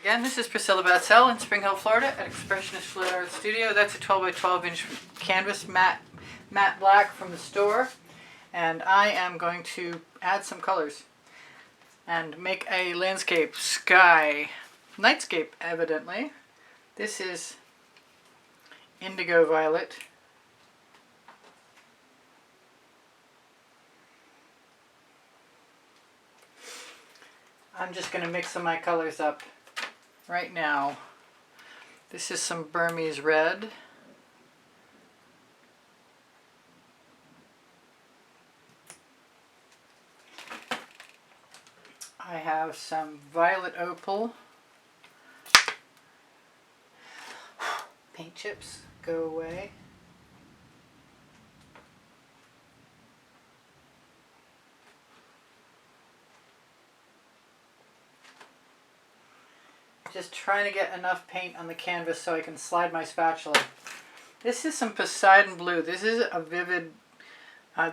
Again, this is Priscilla Batzell in Spring Hill, Florida at Expressionist Fluid Art Studio. That's a 12 by 12 inch canvas matte black from the store. And I am going to add some colors and make a landscape, sky, nightscape evidently. This is Indigo Violet. I'm just going to mix some of my colors up right now. This is some Burmese red. I have some violet opal. Paint chips, go away. Just trying to get enough paint on the canvas so I can slide my spatula. This is some Posidon blue. This is a vivid.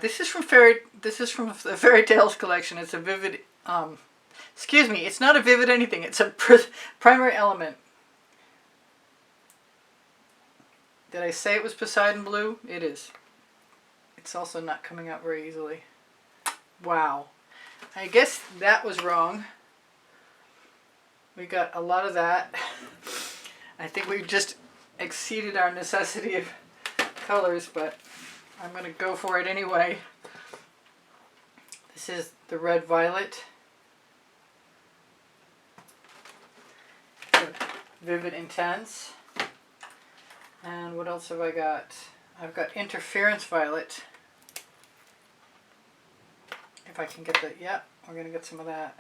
This is from the Fairy Tales collection. It's a vivid. Excuse me. It's not a vivid anything. It's a primary element. Did I say it was Posidon blue? It is. It's also not coming out very easily. Wow. I guess that was wrong. We got a lot of that. I think we just exceeded our necessity of colors, but I'm going to go for it anyway. This is the red violet. Vivid Intense. And what else have I got? I've got Interference Violet. If I can get the, yeah, we're going to get some of that.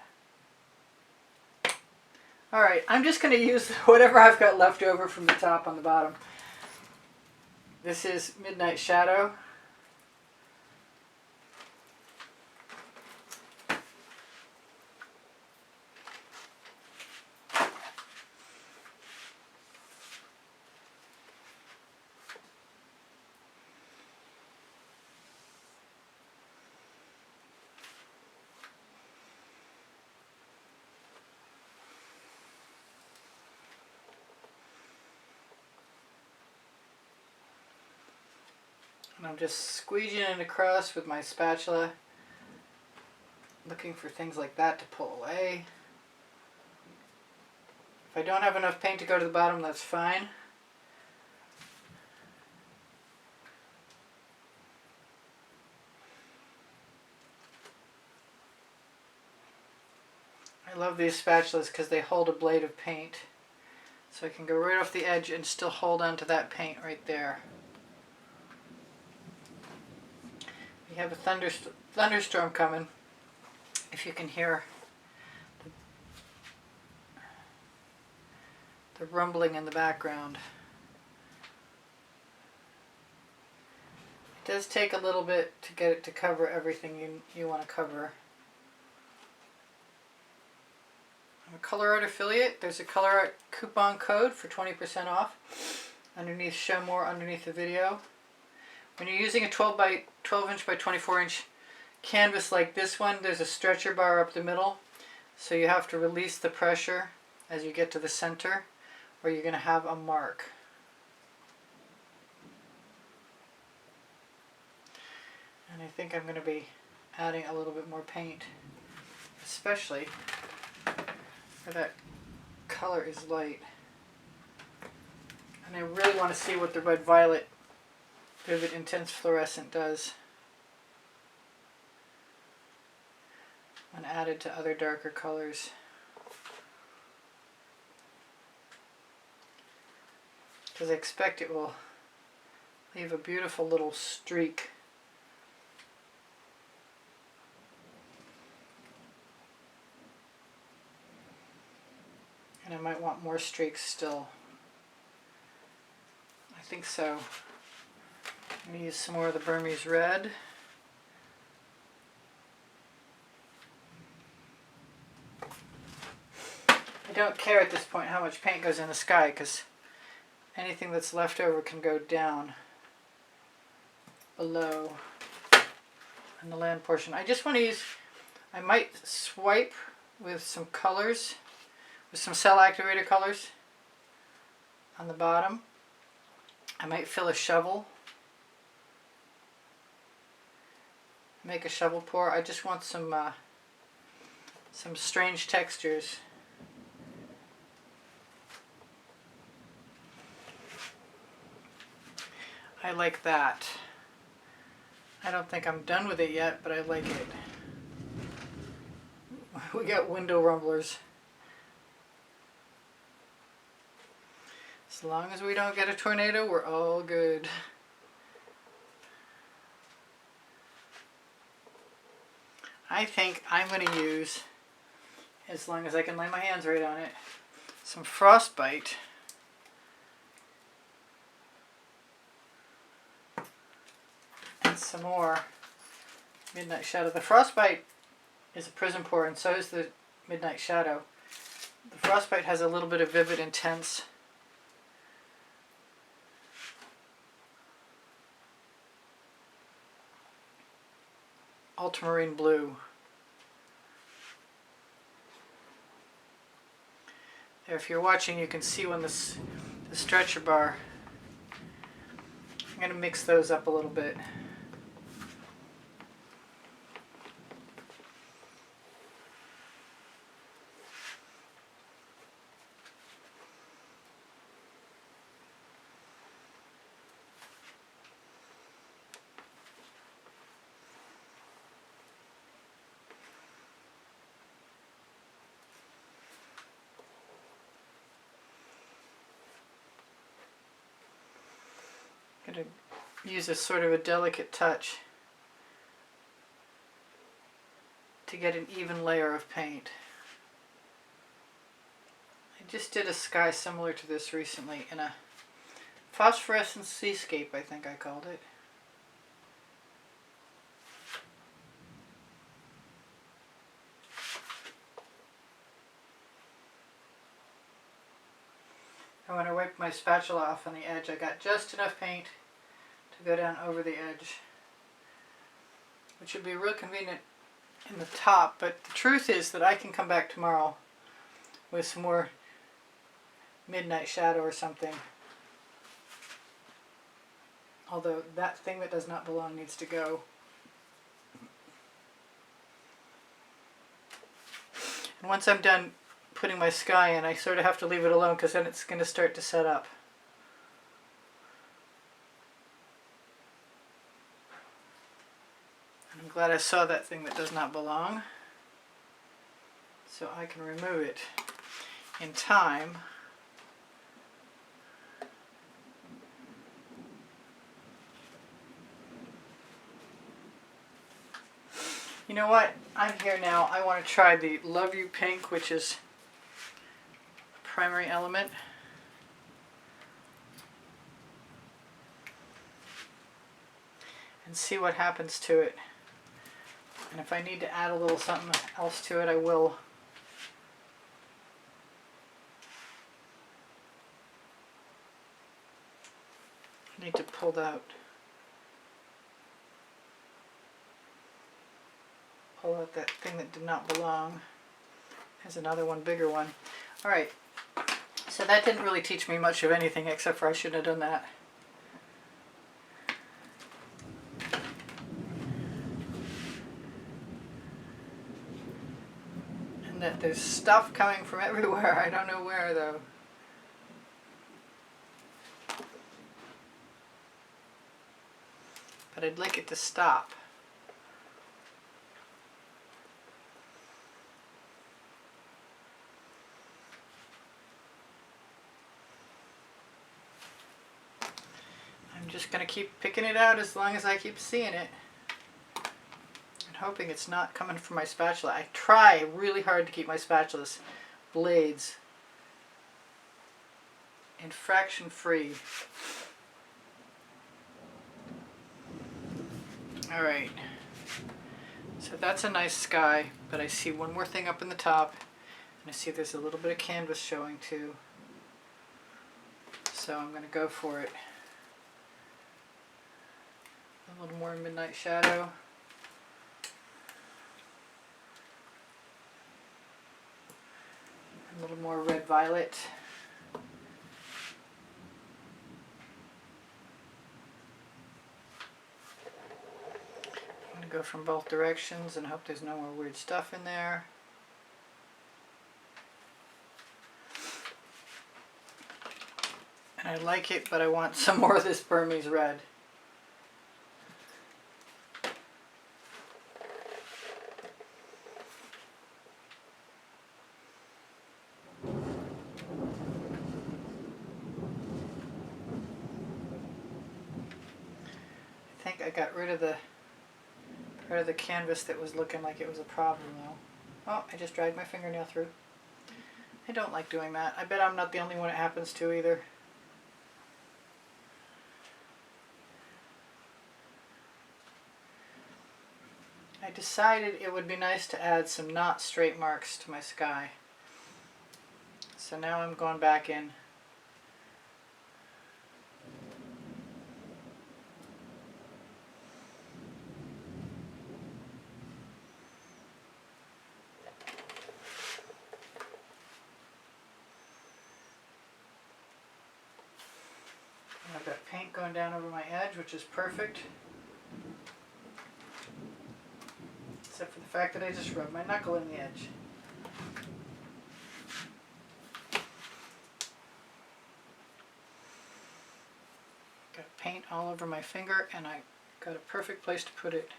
Alright, I'm just going to use whatever I've got left over from the top on the bottom. This is Midnight Shadow. And I'm just squeezing it across with my spatula, looking for things like that to pull away. If I don't have enough paint to go to the bottom, that's fine. I love these spatulas because they hold a blade of paint. So I can go right off the edge and still hold on to that paint right there. We have a thunderstorm coming, if you can hear the rumbling in the background. It does take a little bit to get it to cover everything you want to cover. I'm a Colour Arte affiliate. There's a Colour Arte coupon code for 20% off. Underneath, show more underneath the video. When you're using a 12 inch by 24 inch canvas like this one, there's a stretcher bar up the middle. So you have to release the pressure as you get to the center, or you're going to have a mark. And I think I'm going to be adding a little bit more paint, especially where that color is light. And I really want to see what the red violet Vivid Intense Fluorescent does when added to other darker colors. Because I expect it will leave a beautiful little streak. And I might want more streaks still. I think so. I'm going to use some more of the Burmese red. I don't care at this point how much paint goes in the sky, because anything that's left over can go down below in the land portion. I just want to use, I might swipe with some colors with some cell activator colors on the bottom. I might fill a shovel. Make a shovel pour. I just want some strange textures. I like that. I don't think I'm done with it yet, but I like it. We got window rumblers. As long as we don't get a tornado, we're all good. I think I'm going to use, as long as I can lay my hands right on it, some Frostbite. And some more Midnight Shadow. The Frostbite is a Prizm pour, and so is the Midnight Shadow. The Frostbite has a little bit of vivid, intense ultramarine blue. There, if you're watching, you can see when the stretcher bar. I'm going to mix those up a little bit. Going to use a sort of a delicate touch to get an even layer of paint. I just did a sky similar to this recently in a phosphorescent seascape, I think I called it. And when I wiped my spatula off on the edge, I got just enough paint to go down over the edge, which would be real convenient in the top. But the truth is that I can come back tomorrow with some more Midnight Shadow or something. Although that thing that does not belong needs to go. And once I'm done putting my sky in, I sort of have to leave it alone because then it's going to start to set up. And I'm glad I saw that thing that does not belong, so I can remove it in time. You know what? I'm here now. I want to try the Love You Pink, which is Primary Element. And see what happens to it. And if I need to add a little something else to it, I will. I need to pull out that thing that did not belong. There's another one, bigger one. Alright, so that didn't really teach me much of anything except for I shouldn't have done that. And that there's stuff coming from everywhere. I don't know where though. But I'd like it to stop. I'm just going to keep picking it out as long as I keep seeing it. And hoping it's not coming from my spatula. I try really hard to keep my spatula's blades infraction free. Alright, so that's a nice sky, but I see one more thing up in the top, and I see there's a little bit of canvas showing too. So I'm going to go for it. A little more Midnight Shadow. A little more red violet. I'm going to go from both directions and hope there's no more weird stuff in there. And I like it, but I want some more of this Burmese red. I think I got rid of the part of the canvas that was looking like it was a problem though. Oh, I just dragged my fingernail through. I don't like doing that. I bet I'm not the only one it happens to either. I decided it would be nice to add some not straight marks to my sky. So now I'm going back in. And I've got paint going down over my edge, which is perfect. Except for the fact that I just rubbed my knuckle in the edge. Got paint all over my finger and I got a perfect place to put it,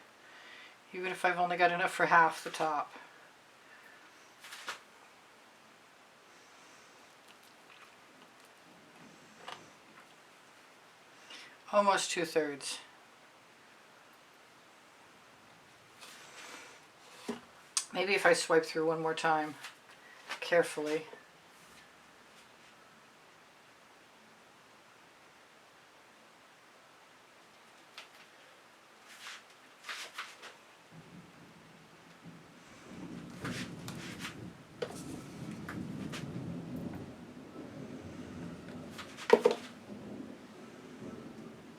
even if I've only got enough for half the top. Almost 2/3. Maybe if I swipe through one more time carefully.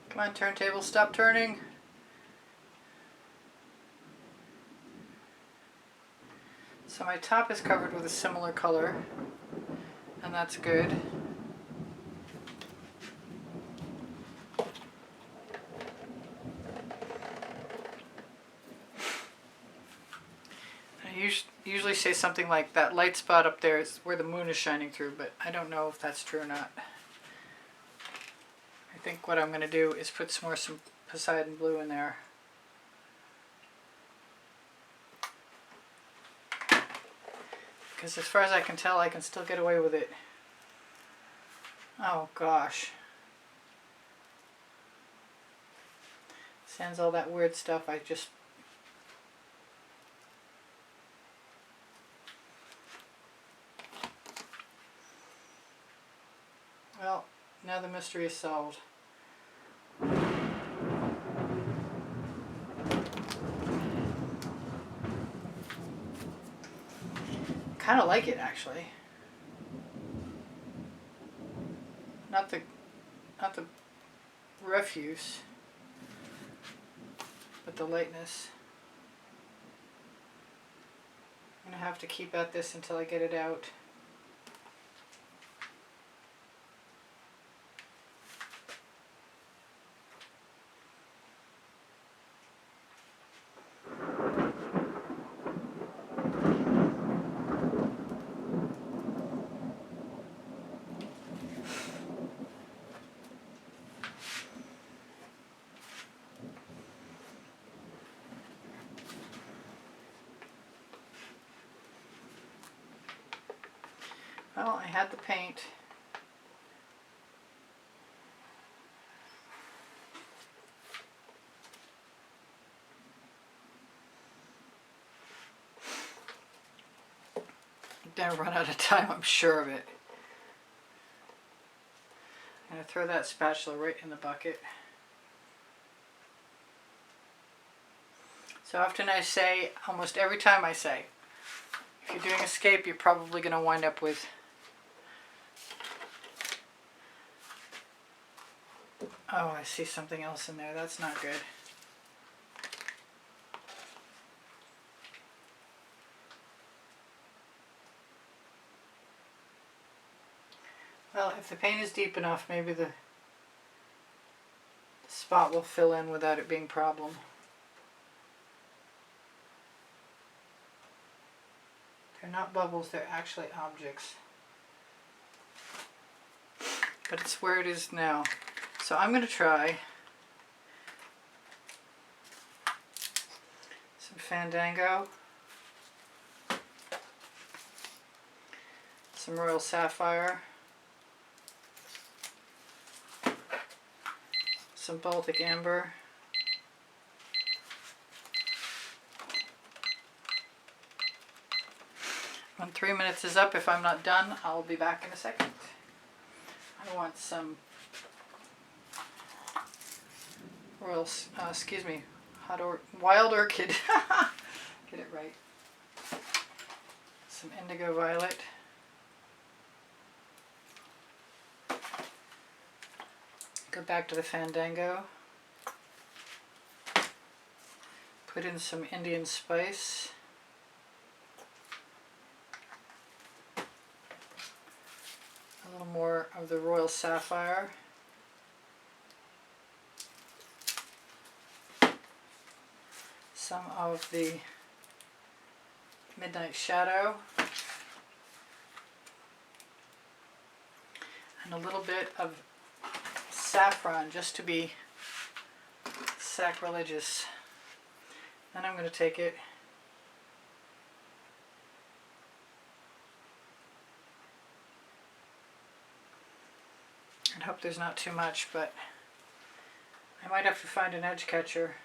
Come on, turntable, stop turning. So my top is covered with a similar color, and that's good. I usually say something like that light spot up there is where the moon is shining through, but I don't know if that's true or not. I think what I'm going to do is put some Posidon blue in there. Because as far as I can tell, I can still get away with it. Oh gosh. Sans all that weird stuff, I just... Well, now the mystery is solved. Kind of like it actually. Not the refuse, but the lightness. I'm gonna have to keep at this until I get it out. Well, I had the paint. I'm gonna run out of time, I'm sure of it. I'm gonna throw that spatula right in the bucket. So often I say, almost every time I say, if you're doing escape, you're probably gonna wind up with oh, I see something else in there. That's not good. If the paint is deep enough, maybe the spot will fill in without it being a problem. They're not bubbles, they're actually objects. But it's where it is now. So I'm going to try some Fandango, some Royal Sapphire, some Baltic Amber, when 3 minutes is up, if I'm not done, I'll be back in a second. I want some Royal, excuse me, Wild Orchid, get it right, some Indigo Violet, go back to the Fandango, put in some Indian Spice, a little more of the Royal Sapphire, some of the Midnight Shadow, and a little bit of saffron just to be sacrilegious. Then I'm going to take it and hope there's not too much, but I might have to find an edge catcher.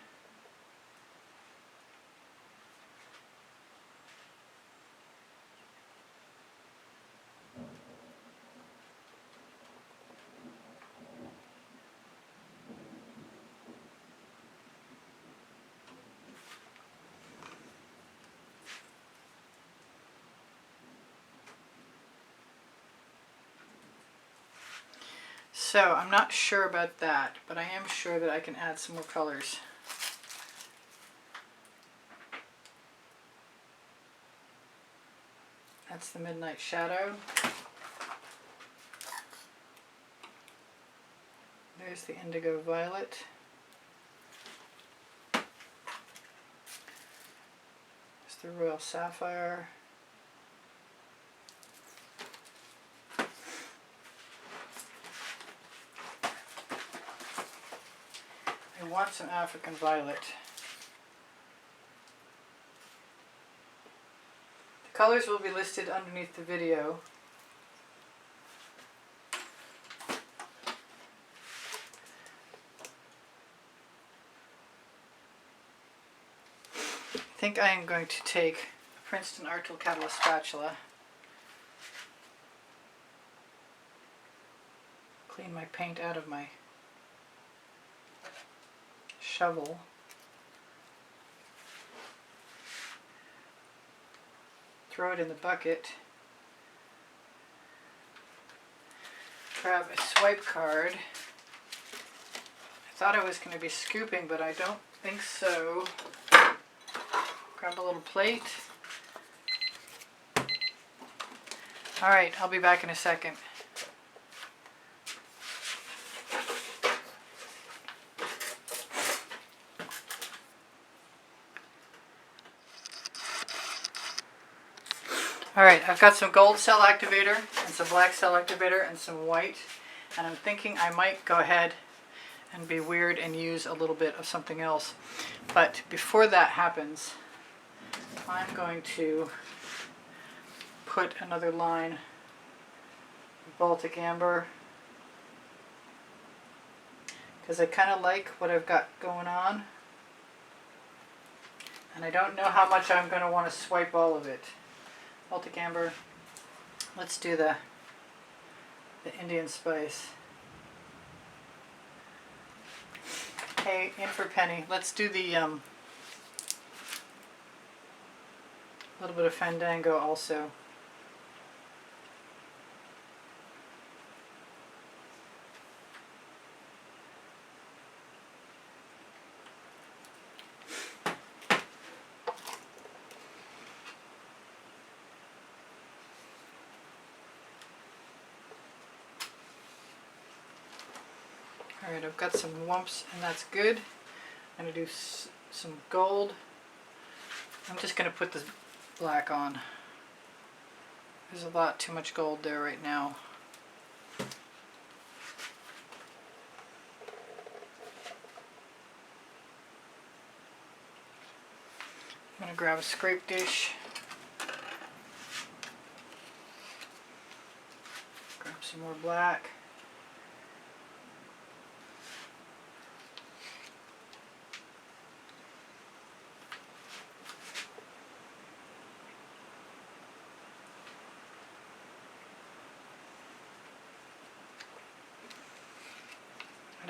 So I'm not sure about that, but I am sure that I can add some more colors. That's the Midnight Shadow. There's the Indigo Violet. There's the Royal Sapphire. I want some African Violet. The colors will be listed underneath the video. I think I am going to take a Princeton Art Tool Catalyst spatula, clean my paint out of my shovel, throw it in the bucket, grab a swipe card. I thought I was going to be scooping, but I don't think so. Grab a little plate. Alright, I'll be back in a second. Alright, I've got some gold cell activator and some black cell activator and some white, and I'm thinking I might go ahead and be weird and use a little bit of something else. But before that happens, I'm going to put another line of Baltic Amber, because I kind of like what I've got going on, and I don't know how much I'm going to want to swipe all of it. Baltic Amber. Let's do the Indian Spice. Hey, in for Penny. Let's do the little bit of Fandango also. Alright, I've got some wumps and that's good. I'm going to do some gold. I'm just going to put this black on. There's a lot too much gold there right now. I'm going to grab a scrape dish. Grab some more black.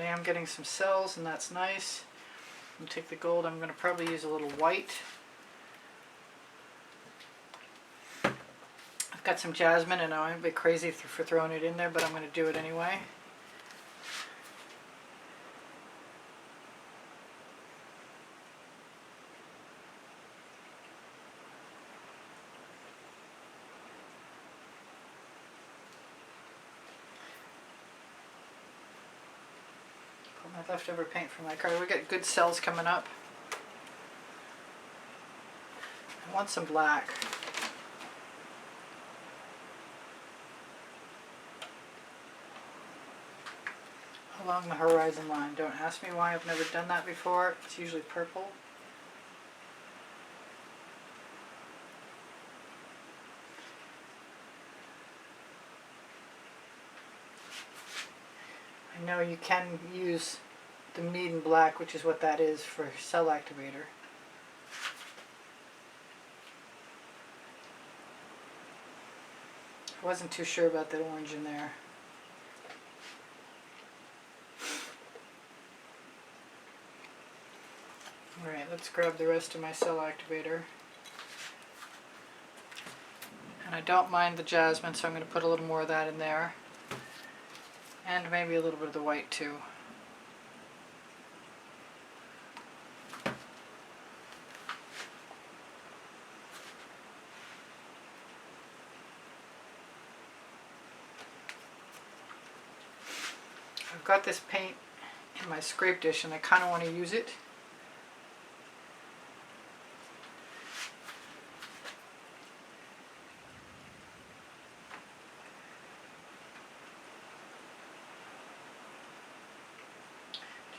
I am getting some cells and that's nice. I'm going to take the gold, I'm going to probably use a little white. I've got some jasmine and I'm a bit crazy for throwing it in there, but I'm going to do it anyway. My leftover paint from my card. We got good cells coming up. I want some black. Along the horizon line. Don't ask me why, I've never done that before. It's usually purple. I know you can use the mead and black, which is what that is, for cell activator. I wasn't too sure about that orange in there. Alright, let's grab the rest of my cell activator. And I don't mind the jasmine, so I'm going to put a little more of that in there. And maybe a little bit of the white too. I've got this paint in my scrape dish and I kind of want to use it.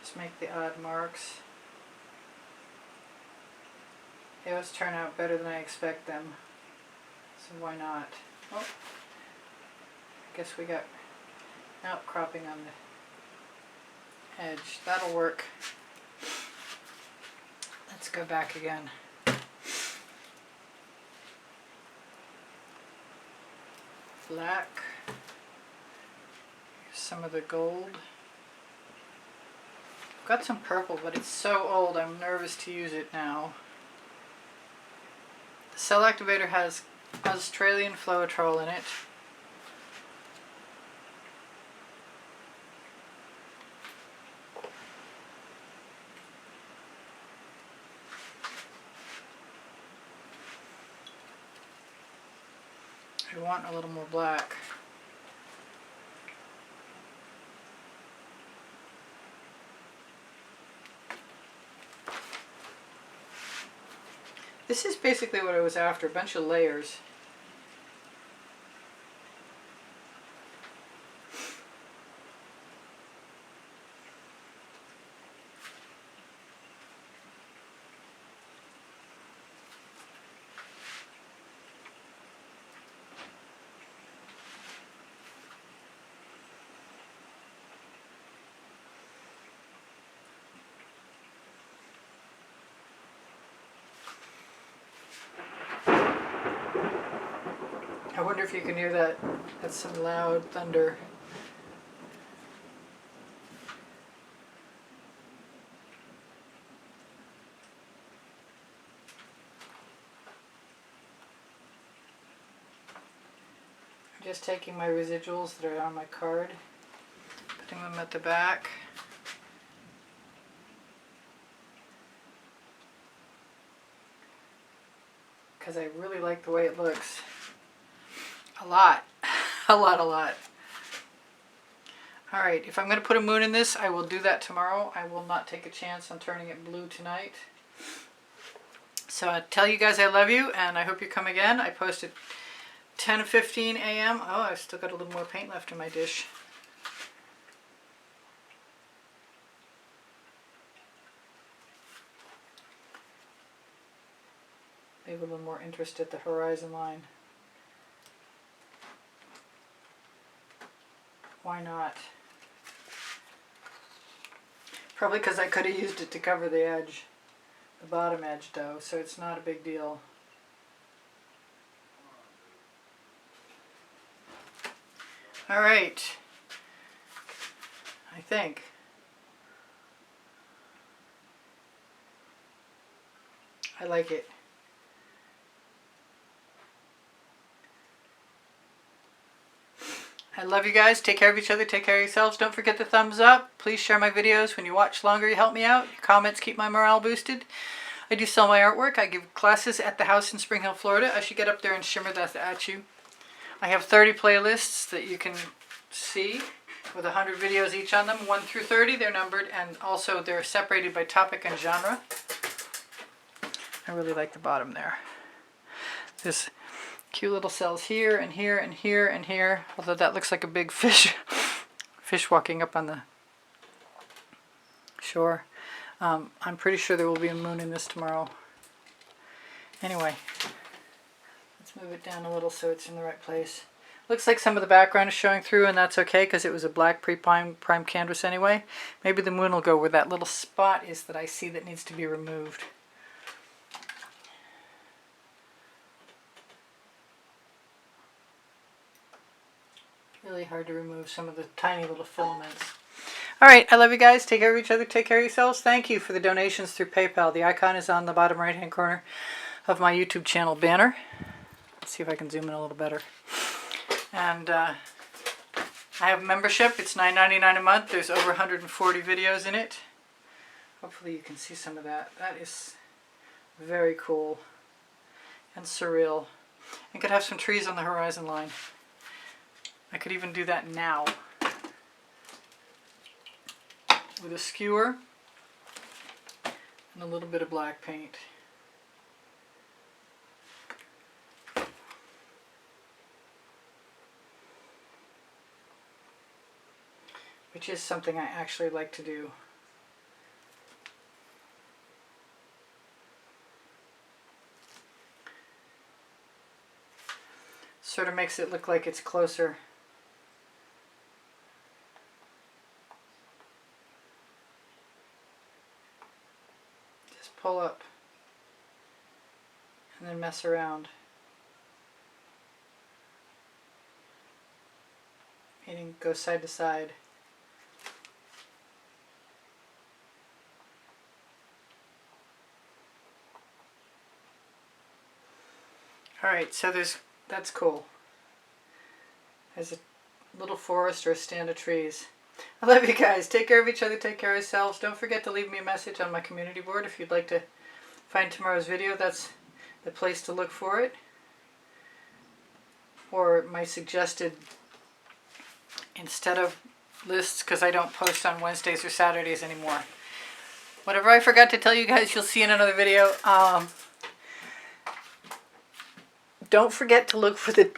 Just make the odd marks. They always turn out better than I expect them, so why not? Oh, I guess we got outcropping on the edge. That'll work. Let's go back again. Black. Here's some of the gold. I've got some purple, but it's so old I'm nervous to use it now. The cell activator has Australian Floetrol in it. I want a little more black. This is basically what I was after, a bunch of layers. I wonder if you can hear that. That's some loud thunder. I'm just taking my residuals that are on my card, putting them at the back. Because I really like the way it looks. A lot. A lot. Alright, if I'm going to put a moon in this, I will do that tomorrow. I will not take a chance on turning it blue tonight. So I tell you guys I love you, and I hope you come again. I posted 10:15 a.m. Oh, I've still got a little more paint left in my dish. Maybe a little more interest at the horizon line. Why not? Probably because I could have used it to cover the edge, the bottom edge though, so it's not a big deal. Alright, I think. I like it. I love you guys. Take care of each other. Take care of yourselves. Don't forget the thumbs up. Please share my videos. When you watch longer, you help me out. Your comments keep my morale boosted. I do sell my artwork. I give classes at the house in Spring Hill, Florida. I should get up there and shimmer that at you. I have 30 playlists that you can see with 100 videos each on them. 1 through 30, they're numbered, and also they're separated by topic and genre. I really like the bottom there. There's cute little cells here and here and here and here, although that looks like a big fish walking up on the shore. I'm pretty sure there will be a moon in this tomorrow. Anyway, let's move it down a little so it's in the right place. Looks like some of the background is showing through, and that's okay because it was a black pre-prime canvas anyway. Maybe the moon will go where that little spot is that I see that needs to be removed. Really hard to remove some of the tiny little filaments. Alright, I love you guys. Take care of each other. Take care of yourselves. Thank you for the donations through PayPal. The icon is on the bottom right hand corner of my YouTube channel banner. Let's see if I can zoom in a little better. And I have membership. It's $9.99 a month. There's over 140 videos in it. Hopefully you can see some of that. That is very cool and surreal. I could have some trees on the horizon line. I could even do that now with a skewer and a little bit of black paint. Which is something I actually like to do. Sort of makes it look like it's closer. Pull up and then mess around, meaning go side to side. Alright, so that's cool. There's a little forest or a stand of trees. I love you guys. Take care of each other. Take care of yourselves. Don't forget to leave me a message on my community board if you'd like to find tomorrow's video. That's the place to look for it. Or my suggested, instead of lists, because I don't post on Wednesdays or Saturdays anymore. Whatever I forgot to tell you guys, you'll see in another video. Don't forget to look for the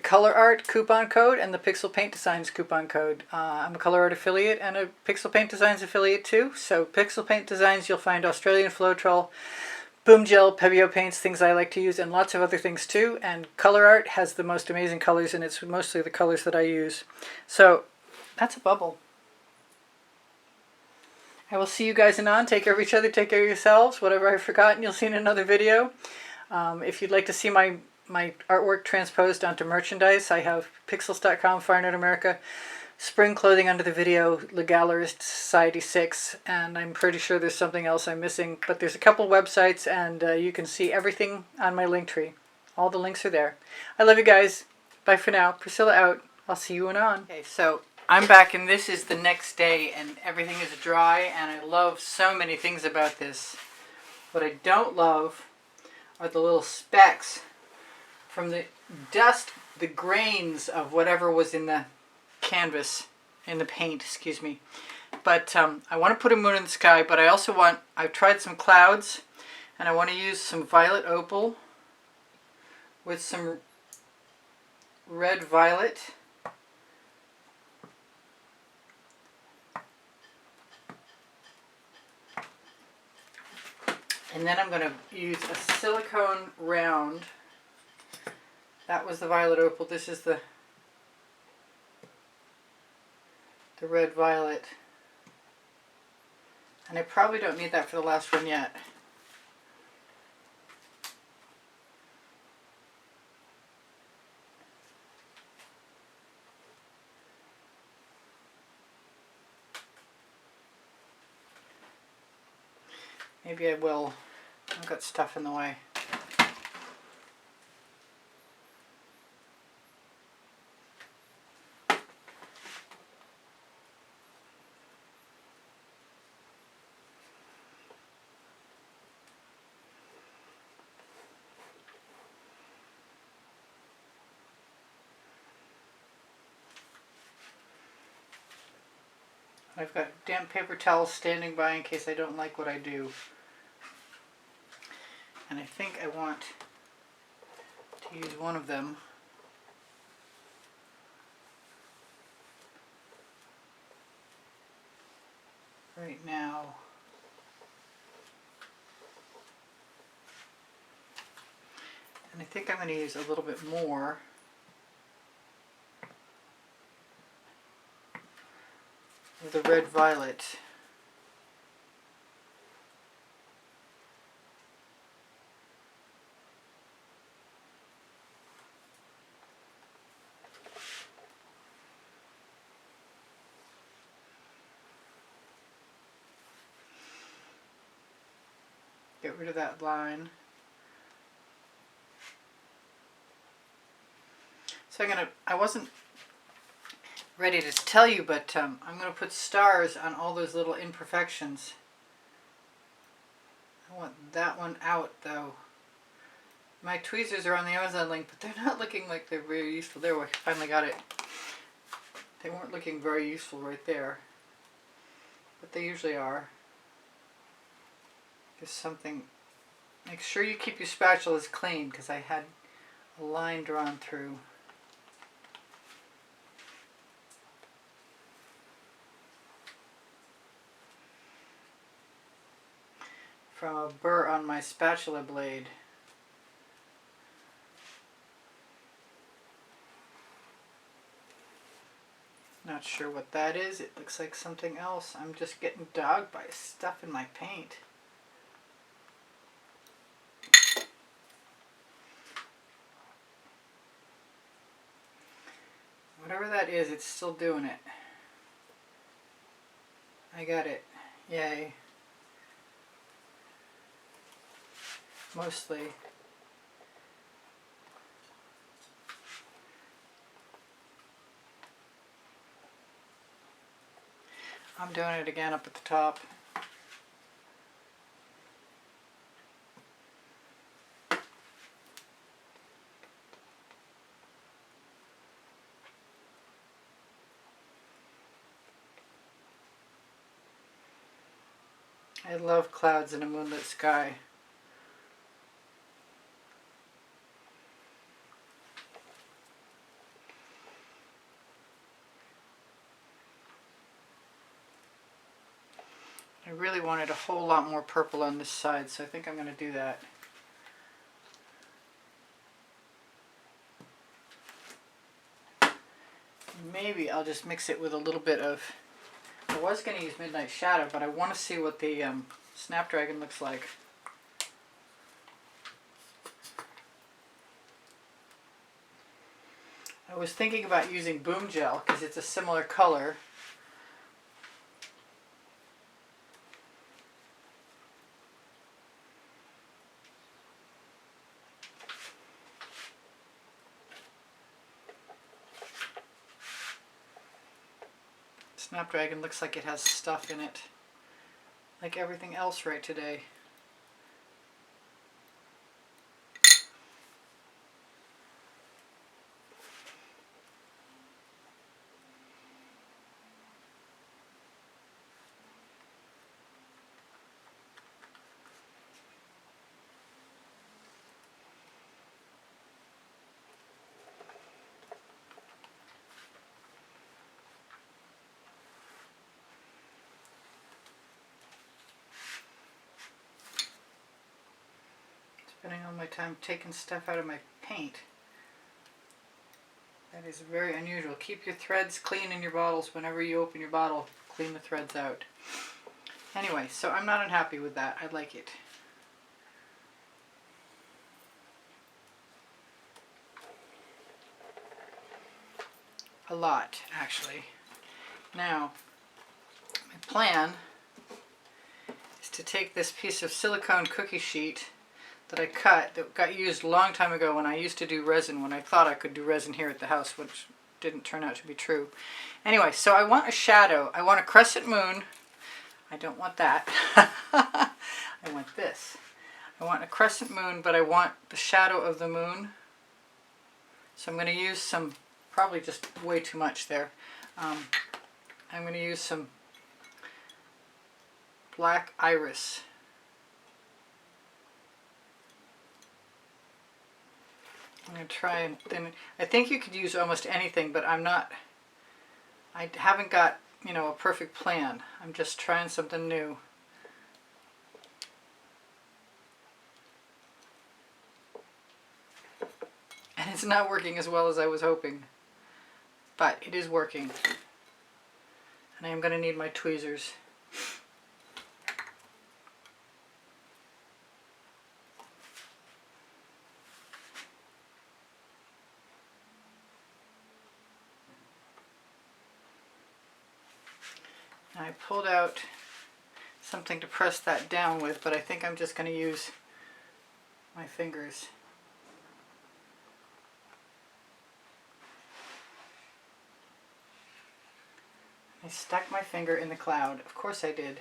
Colour Arte coupon code and the Pixel Paint Designs coupon code. I'm a Colour Arte affiliate and a Pixel Paint Designs affiliate too. So Pixel Paint Designs, you'll find Australian Floetrol, Boom Gel, Pebeo paints, things I like to use, and lots of other things too. And Colour Arte has the most amazing colors, and it's mostly the colors that I use. So that's a bubble. I will see you guys anon. Take care of each other. Take care of yourselves. Whatever I've forgotten, you'll see in another video. If you'd like to see my artwork transposed onto merchandise, I have pixels.com, Fine Art America, spring clothing under the video, Legalerist Society 6, and I'm pretty sure there's something else I'm missing, but there's a couple websites, and you can see everything on my link tree. All the links are there. I love you guys. Bye for now. Priscilla out. I'll see you anon. Okay, so I'm back, and this is the next day, and everything is dry, and I love so many things about this. What I don't love are the little specks from the dust, the grains of whatever was in the canvas, in the paint, excuse me. But I want to put a moon in the sky, but I also want, I've tried some clouds, and I want to use some violet opal with some red violet. And then I'm going to use a silicone round. That was the violet opal. This is the red violet. And I probably don't need that for the last one yet. Maybe I will. I've got stuff in the way. I've got damp paper towels standing by in case I don't like what I do. And I think I want to use one of them. Right now. And I think I'm going to use a little bit more. Of the red violet. Get rid of that line. So I wasn't ready to tell you, but I'm going to put stars on all those little imperfections. I want that one out though. My tweezers are on the Amazon link, but they're not looking like they're very useful. There, I finally got it. They weren't looking very useful right there, but they usually are. There's something. Make sure you keep your spatulas clean, because I had a line drawn through. From a burr on my spatula blade. Not sure what that is. It looks like something else. I'm just getting dogged by stuff in my paint. Whatever that is, it's still doing it. I got it. Yay. Mostly. I'm doing it again up at the top. I love clouds in a moonlit sky. I really wanted a whole lot more purple on this side, so I think I'm going to do that. Maybe I'll just mix it with a little bit of... I was going to use Midnight Shadow, but I want to see what the Snapdragon looks like. I was thinking about using Boom Gel because it's a similar color. Snapdragon looks like it has stuff in it, like everything else right today. spending all my time taking stuff out of my paint. That is very unusual. Keep your threads clean in your bottles. Whenever you open your bottle, clean the threads out. Anyway, so I'm not unhappy with that. I like it. A lot, actually. Now, my plan is to take this piece of silicone cookie sheet that I cut, that got used a long time ago when I used to do resin, when I thought I could do resin here at the house, which didn't turn out to be true. Anyway, so I want a shadow. I want a crescent moon. I don't want that. I want this. I want a crescent moon, but I want the shadow of the moon. So I'm going to use some, probably just way too much there. I'm going to use some black iris. I'm going to try and thin it. I think you could use almost anything, but I haven't got, you know, a perfect plan. I'm just trying something new. And it's not working as well as I was hoping, but it is working. And I am going to need my tweezers. I pulled out something to press that down with, but I think I'm just going to use my fingers. I stuck my finger in the cloud. Of course I did.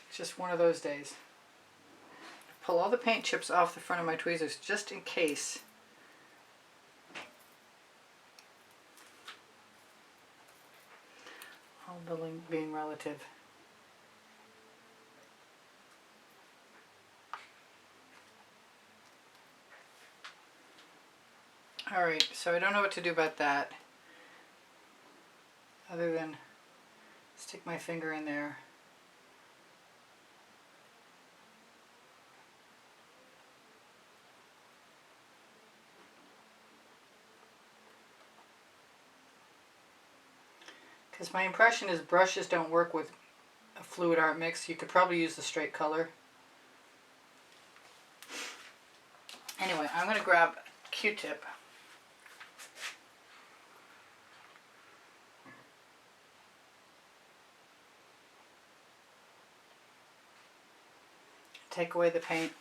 It's just one of those days. Pull all the paint chips off the front of my tweezers just in case. All building being relative. Alright, so I don't know what to do about that, other than stick my finger in there. Because my impression is brushes don't work with a fluid art mix. You could probably use the straight color. Anyway, I'm going to grab a Q-tip. Take away the paint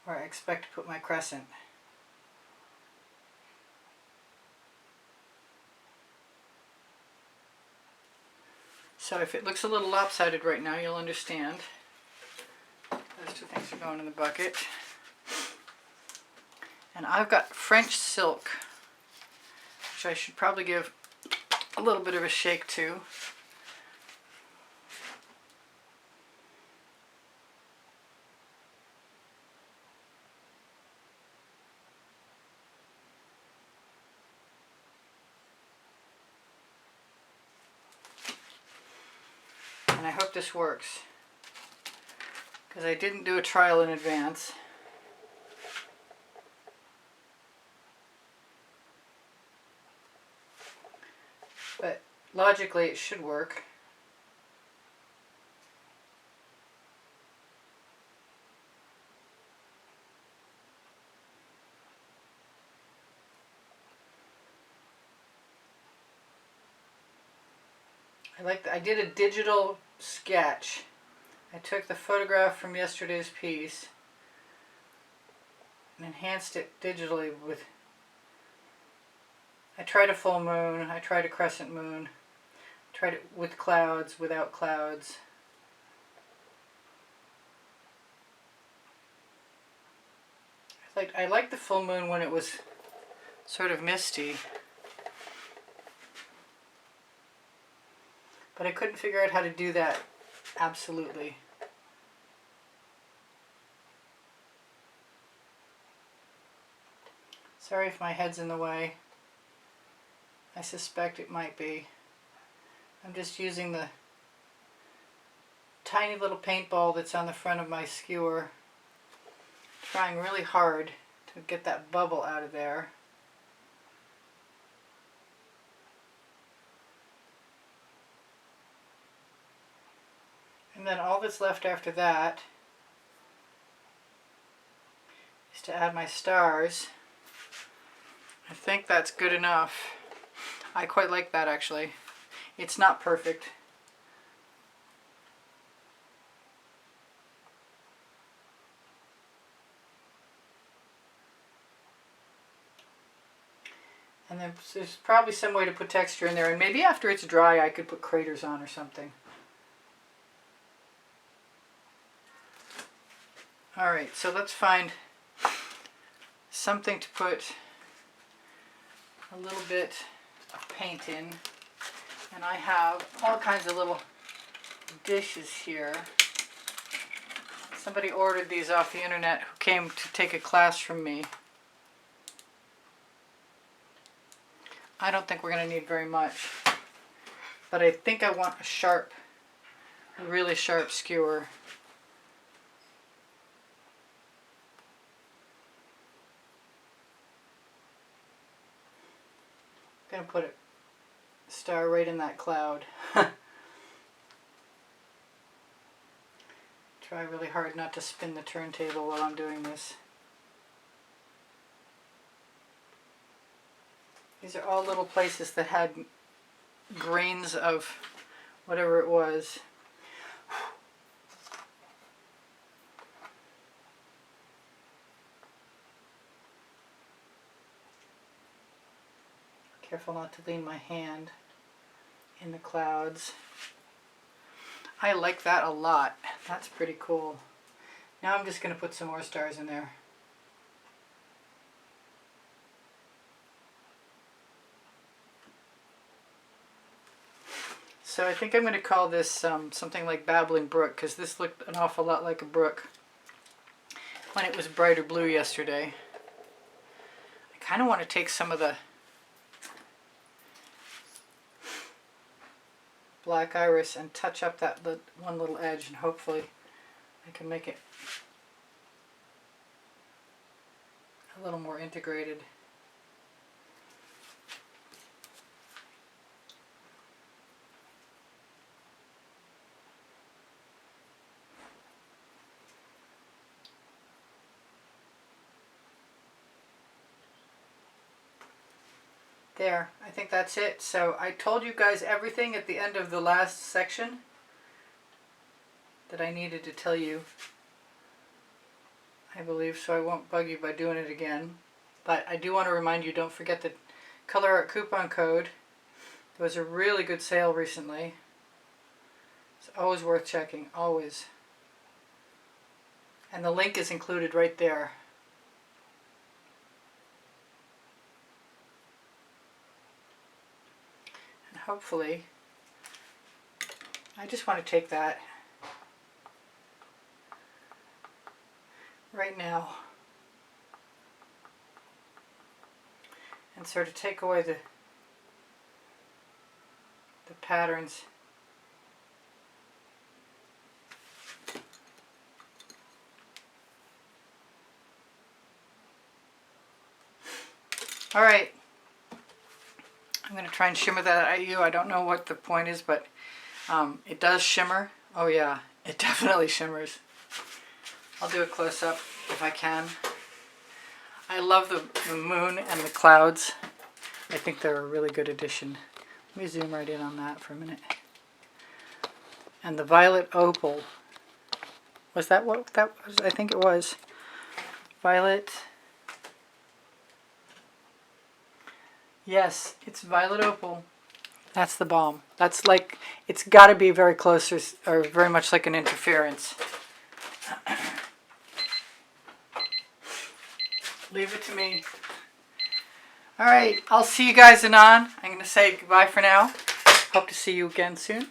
where I expect to put my crescent. So if it looks a little lopsided right now, you'll understand. Those two things are going in the bucket. And I've got French silk, which I should probably give a little bit of a shake to. And I hope this works, because I didn't do a trial in advance. But logically it should work. I did a digital sketch. I took the photograph from yesterday's piece and enhanced it digitally with, I tried a full moon, I tried a crescent moon, I tried it with clouds, without clouds. I liked the full moon when it was sort of misty. But I couldn't figure out how to do that absolutely. Sorry if my head's in the way. I suspect it might be. I'm just using the tiny little paintball that's on the front of my skewer. Trying really hard to get that bubble out of there. And then all that's left after that is to add my stars. I think that's good enough. I quite like that actually. It's not perfect. And then there's probably some way to put texture in there, and maybe after it's dry I could put craters on or something. Alright, so let's find something to put a little bit of paint in. And I have all kinds of little dishes here. Somebody ordered these off the internet who came to take a class from me. I don't think we're going to need very much, but I think I want a really sharp skewer. I'm going to put a star right in that cloud. Try really hard not to spin the turntable while I'm doing this. These are all little places that had grains of whatever it was. Careful not to lean my hand in the clouds. I like that a lot. That's pretty cool. Now I'm just going to put some more stars in there. So I think I'm going to call this something like Babbling Brook, because this looked an awful lot like a brook when it was brighter blue yesterday. I kind of want to take some of the black iris and touch up that one little edge, and hopefully I can make it a little more integrated. There, I think that's it. So I told you guys everything at the end of the last section that I needed to tell you, I believe, so I won't bug you by doing it again. But I do want to remind you, don't forget the Color Arte coupon code. There was a really good sale recently. It's always worth checking, always. And the link is included right there. Hopefully, I just want to take that right now and sort of take away the patterns. All right. I'm going to try and shimmer that at you. I don't know what the point is, but it does shimmer. Oh yeah, it definitely shimmers. I'll do a close-up if I can. I love the moon and the clouds. I think they're a really good addition. Let me zoom right in on that for a minute. And the violet opal. Was that what that was? I think it was. Violet. Yes, it's violet opal. That's the bomb. That's like, it's got to be very close or very much like an interference. Leave it to me. All right, I'll see you guys anon. I'm going to say goodbye for now. Hope to see you again soon.